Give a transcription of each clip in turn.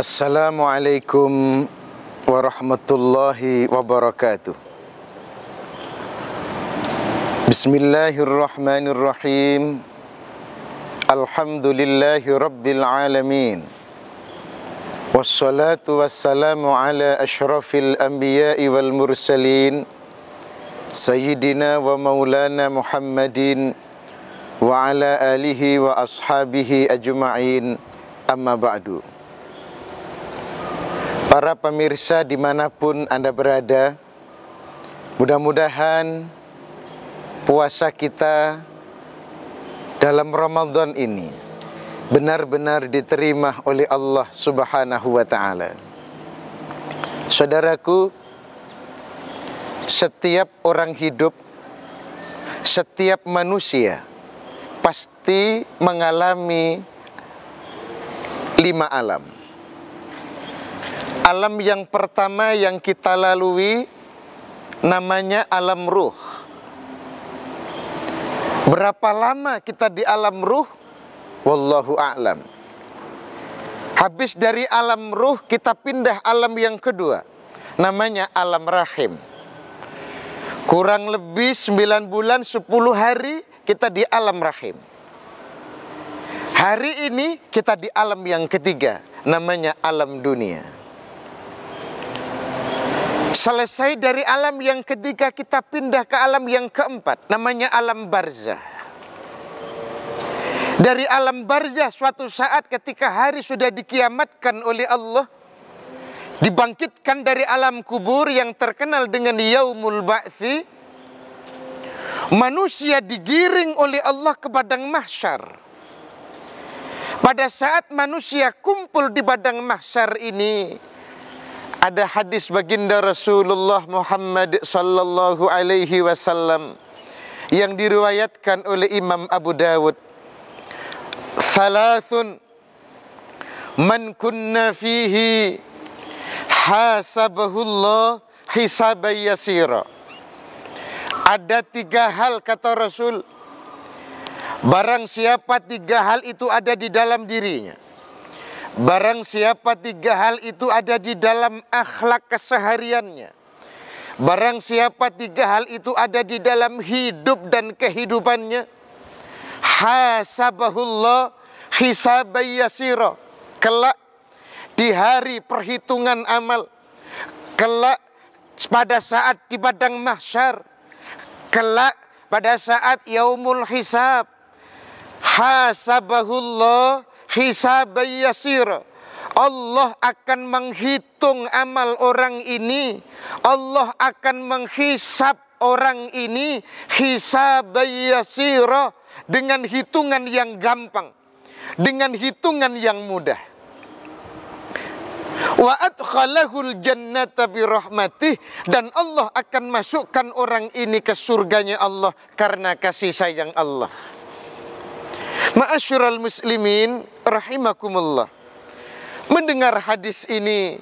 Assalamualaikum warahmatullahi wabarakatuh. Bismillahirrahmanirrahim. Alhamdulillahi rabbil alamin. Wassalatu wassalamu ala ashrafil anbiya'i wal mursalin, Sayyidina wa maulana Muhammadin wa ala alihi wa ashabihi ajma'in, amma ba'du. Para pemirsa dimanapun Anda berada, mudah-mudahan puasa kita dalam Ramadan ini benar-benar diterima oleh Allah Subhanahu wa ta'ala. Saudaraku, setiap orang hidup, setiap manusia pasti mengalami 5 alam. Alam yang pertama yang kita lalui namanya alam ruh. Berapa lama kita di alam ruh? Wallahu a'lam. Habis dari alam ruh kita pindah alam yang kedua, namanya alam rahim. Kurang lebih 9 bulan 10 hari kita di alam rahim. Hari ini kita di alam yang ketiga, namanya alam dunia. Selesai dari alam yang ketiga, kita pindah ke alam yang keempat, namanya alam barzah. Dari alam barzah, suatu saat ketika hari sudah dikiamatkan oleh Allah, dibangkitkan dari alam kubur yang terkenal dengan yaumul ba'tsi, manusia digiring oleh Allah ke padang mahsyar. Pada saat manusia kumpul di padang mahsyar ini, ada hadis baginda Rasulullah Muhammad sallallahu alaihi wasallam yang diriwayatkan oleh Imam Abu Dawud. Thalathun man kunna fihi hasabahullah hisaban yasira. Ada 3 hal kata Rasul, barang siapa 3 hal itu ada di dalam dirinya, barang siapa 3 hal itu ada di dalam akhlak kesehariannya, barang siapa 3 hal itu ada di dalam hidup dan kehidupannya, hasabahullah hisaban yasira. Kelak di hari perhitungan amal, kelak pada saat di padang mahsyar, kelak pada saat yaumul hisab, hasabahullah hisaban yasira. Allah akan menghitung amal orang ini, Allah akan menghisab orang ini hisaban yasira, dengan hitungan yang gampang, dengan hitungan yang mudah. Wa adkhalahul jannata birahmatih, dan Allah akan masukkan orang ini ke surganya Allah karena kasih sayang Allah. Ma'asyiral muslimin rahimakumullah. Mendengar hadis ini,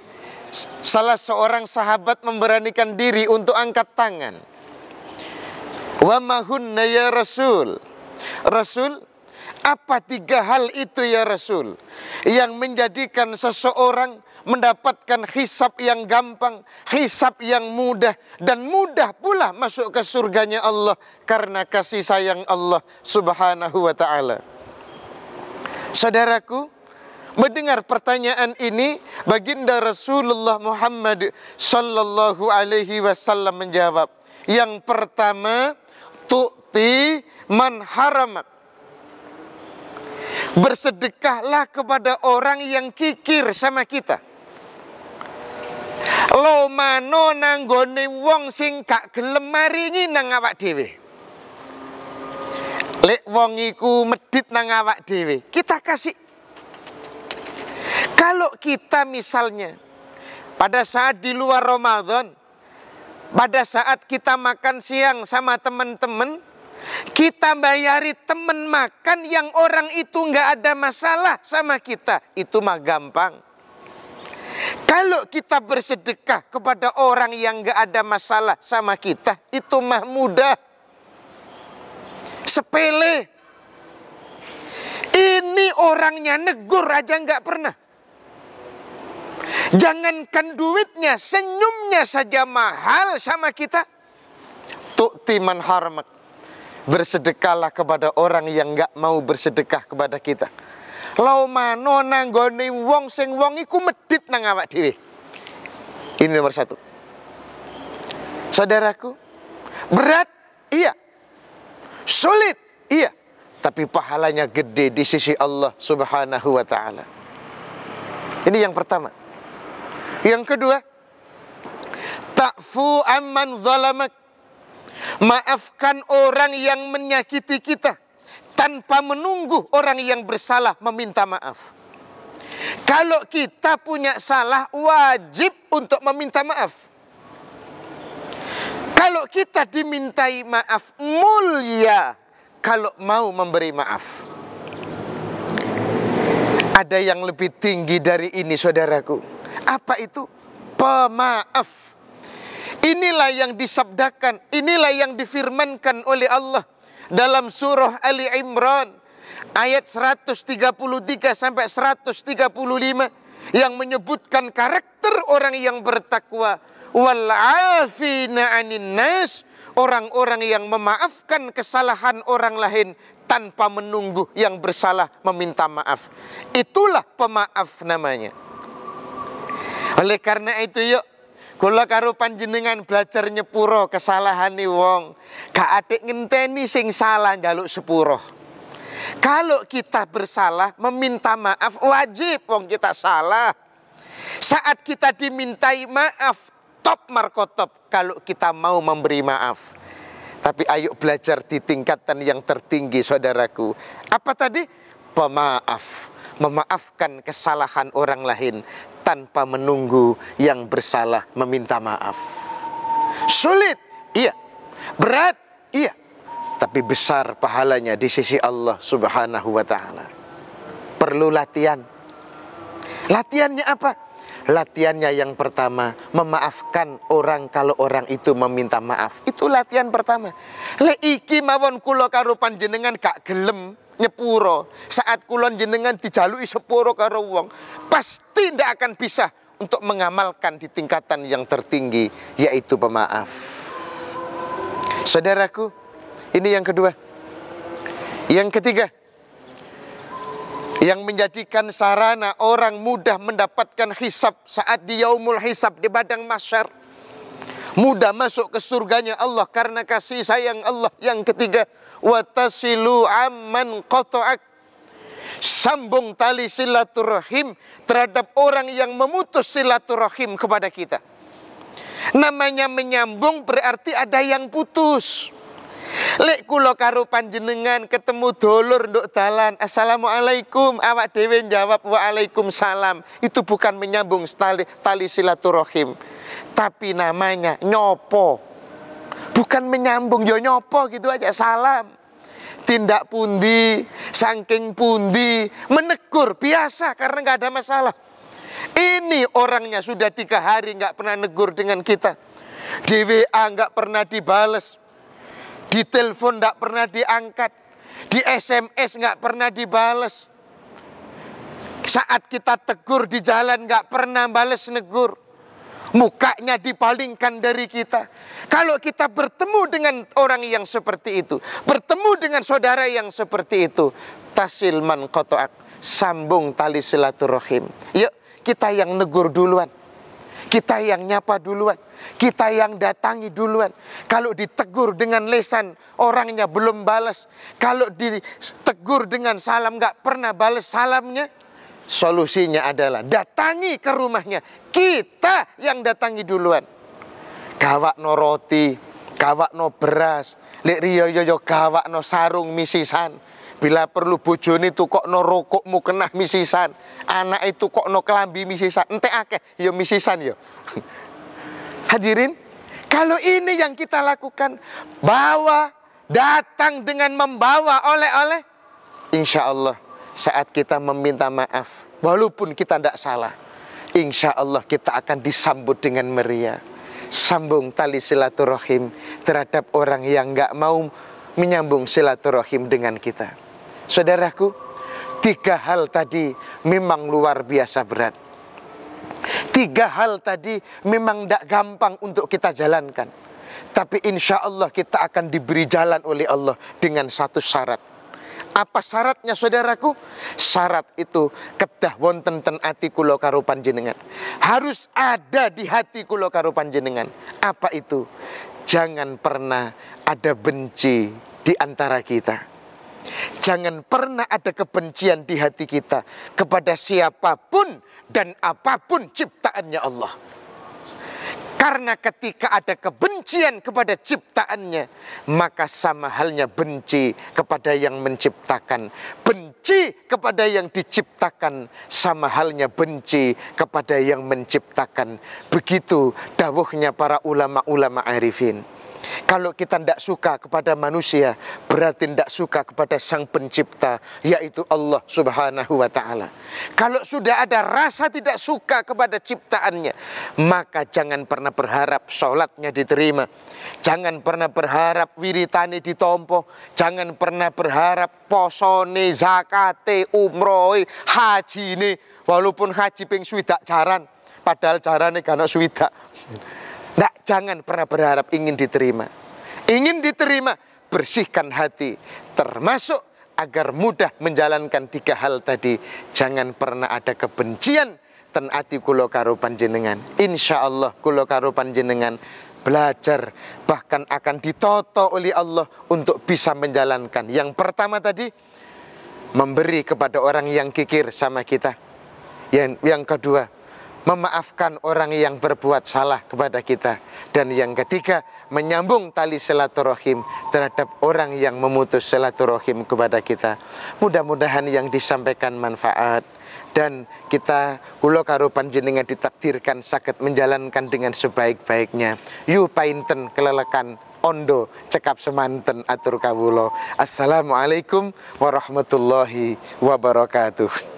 salah seorang sahabat memberanikan diri untuk angkat tangan. Wa mahunna ya Rasul. Rasul, apa 3 hal itu ya Rasul yang menjadikan seseorang mendapatkan hisab yang gampang, hisab yang mudah, dan mudah pula masuk ke surganya Allah karena kasih sayang Allah Subhanahu wa ta'ala? Saudaraku, mendengar pertanyaan ini, baginda Rasulullah Muhammad sallallahu alaihi wasallam menjawab, yang pertama, tu'ti man haramak. Bersedekahlah kepada orang yang kikir sama kita. Lo mano nanggone wong sing gak gelem maringi nang awak dhewe. Lek wong iku medit nang awak dhewe, kita kasih. Kalau kita misalnya pada saat di luar Ramadan, pada saat kita makan siang sama teman-teman, kita bayari teman makan yang orang itu nggak ada masalah sama kita, itu mah gampang. Kalau kita bersedekah kepada orang yang nggak ada masalah sama kita, itu mah mudah, sepele. Ini orangnya negur aja nggak pernah. Jangankan duitnya, senyumnya saja mahal sama kita. Tu'ti man haramak. Bersedekahlah kepada orang yang enggak mau bersedekah kepada kita. Lau mano nanggone wong sing wong iku medit nang awak dhewe. Ini nomor satu. Saudaraku, berat, iya. Sulit, iya. Tapi pahalanya gede di sisi Allah Subhanahu wa ta'ala. Ini yang pertama. Yang kedua, ta'fu amman zalamak. Maafkan orang yang menyakiti kita tanpa menunggu orang yang bersalah meminta maaf. Kalau kita punya salah, wajib untuk meminta maaf. Kalau kita dimintai maaf, mulia kalau mau memberi maaf. Ada yang lebih tinggi dari ini, saudaraku. Apa itu? Pemaaf. Inilah yang disabdakan, inilah yang difirmankan oleh Allah dalam surah Ali Imran ayat 133 sampai 135 yang menyebutkan karakter orang yang bertakwa. Wal 'afina 'anin nas, orang-orang yang memaafkan kesalahan orang lain tanpa menunggu yang bersalah meminta maaf. Itulah pemaaf namanya. Oleh karena itu yuk, kula karo panjenengan belajar nyepuro kesalahane wong. Gak atik ngenteni sing salah njaluk sepuro. Kalau kita bersalah meminta maaf wajib, wong kita salah. Saat kita dimintai maaf, top markotop kalau kita mau memberi maaf. Tapi ayo belajar di tingkatan yang tertinggi, saudaraku. Apa tadi? Pemaaf. Memaafkan kesalahan orang lain tanpa menunggu yang bersalah meminta maaf. Sulit, iya. Berat, iya. Tapi besar pahalanya di sisi Allah Subhanahu wa ta'ala. Perlu latihan. Latihannya apa? Latihannya yang pertama, memaafkan orang kalau orang itu meminta maaf. Itu latihan pertama. Le iki mawon kula karo panjenengan gak gelem nyepuro. Saat kulon jenengan dijalui sepuro karo wong, pasti ndak akan bisa untuk mengamalkan di tingkatan yang tertinggi, yaitu pemaaf. Saudaraku, ini yang kedua. Yang ketiga, yang menjadikan sarana orang mudah mendapatkan hisab saat di yaumul hisab, di padang mahsyar, mudah masuk ke surganya Allah karena kasih sayang Allah. Yang ketiga, watasilu amman qata'ak, sambung tali silaturahim terhadap orang yang memutus silaturahim kepada kita. Namanya menyambung berarti ada yang putus. Lek kula karo panjenengan ketemu dulur nduk dalan, assalamualaikum, awak dhewe jawab waalaikumsalam. Itu bukan menyambung tali silaturahim, tapi namanya nyopo. Bukan menyambung, yo nyopo gitu aja, salam. Tindak pundi, saking pundi, menegur biasa karena nggak ada masalah. Ini orangnya sudah 3 hari nggak pernah negur dengan kita. Di WA nggak pernah dibales, di telepon nggak pernah diangkat, di SMS nggak pernah dibales. Saat kita tegur di jalan nggak pernah bales negur. Mukanya dipalingkan dari kita. Kalau kita bertemu dengan orang yang seperti itu, bertemu dengan saudara yang seperti itu, tasil man qata'ak, sambung tali silaturahim. Yuk, kita yang negur duluan, kita yang nyapa duluan, kita yang datangi duluan. Kalau ditegur dengan lisan, orangnya belum balas. Kalau ditegur dengan salam nggak pernah balas salamnya, solusinya adalah datangi ke rumahnya. Kita yang datangi duluan. Gawak no roti, gawak no beras, lek riyo yo gawak no sarung misisan. Bila perlu bojone kok no rokokmu kenah misisan. Anak itu kok no kelambi misisan. Entek akeh yo misisan yo. Hadirin, kalau ini yang kita lakukan, bawa, datang dengan membawa oleh-oleh, insya Allah saat kita meminta maaf, walaupun kita tidak salah, insya Allah kita akan disambut dengan meriah. Sambung tali silaturahim terhadap orang yang nggak mau menyambung silaturahim dengan kita. Saudaraku, 3 hal tadi memang luar biasa berat. 3 hal tadi memang tidak gampang untuk kita jalankan, tapi insya Allah kita akan diberi jalan oleh Allah dengan satu syarat. Apa syaratnya saudaraku? Syarat itu kedah wonten ten ati kula karo panjenengan. Harus ada di hati kula karo panjenengan. Apa itu? Jangan pernah ada benci di antara kita. Jangan pernah ada kebencian di hati kita kepada siapapun dan apapun ciptaannya Allah. Karena ketika ada kebencian kepada ciptaannya, maka sama halnya benci kepada yang menciptakan. Benci kepada yang diciptakan sama halnya benci kepada yang menciptakan. Begitu dawuhnya para ulama-ulama arifin. Kalau kita tidak suka kepada manusia, berarti tidak suka kepada sang pencipta, yaitu Allah subhanahu wa ta'ala. Kalau sudah ada rasa tidak suka kepada ciptaannya, maka jangan pernah berharap sholatnya diterima. Jangan pernah berharap wiritane ditompo. Jangan pernah berharap posone, zakate, umrohe, hajine. Walaupun haji ping swidak jaran, padahal jarane gak ono swidak. Nah, jangan pernah berharap ingin diterima. Ingin diterima, bersihkan hati. Termasuk agar mudah menjalankan 3 hal tadi. Jangan pernah ada kebencian ten ati kula karo panjenengan. Insya Allah kula karo panjenengan belajar, bahkan akan ditoto oleh Allah untuk bisa menjalankan. Yang pertama tadi, memberi kepada orang yang kikir sama kita. Yang kedua, memaafkan orang yang berbuat salah kepada kita. Dan yang ketiga, menyambung tali silaturahim terhadap orang yang memutus silaturahim kepada kita. Mudah-mudahan yang disampaikan manfaat, dan kita kula karo panjenengan ditakdirkan saged menjalankan dengan sebaik-baiknya. Yu painten kelelekan ondo cekap semanten atur kawula. Assalamualaikum warahmatullahi wabarakatuh.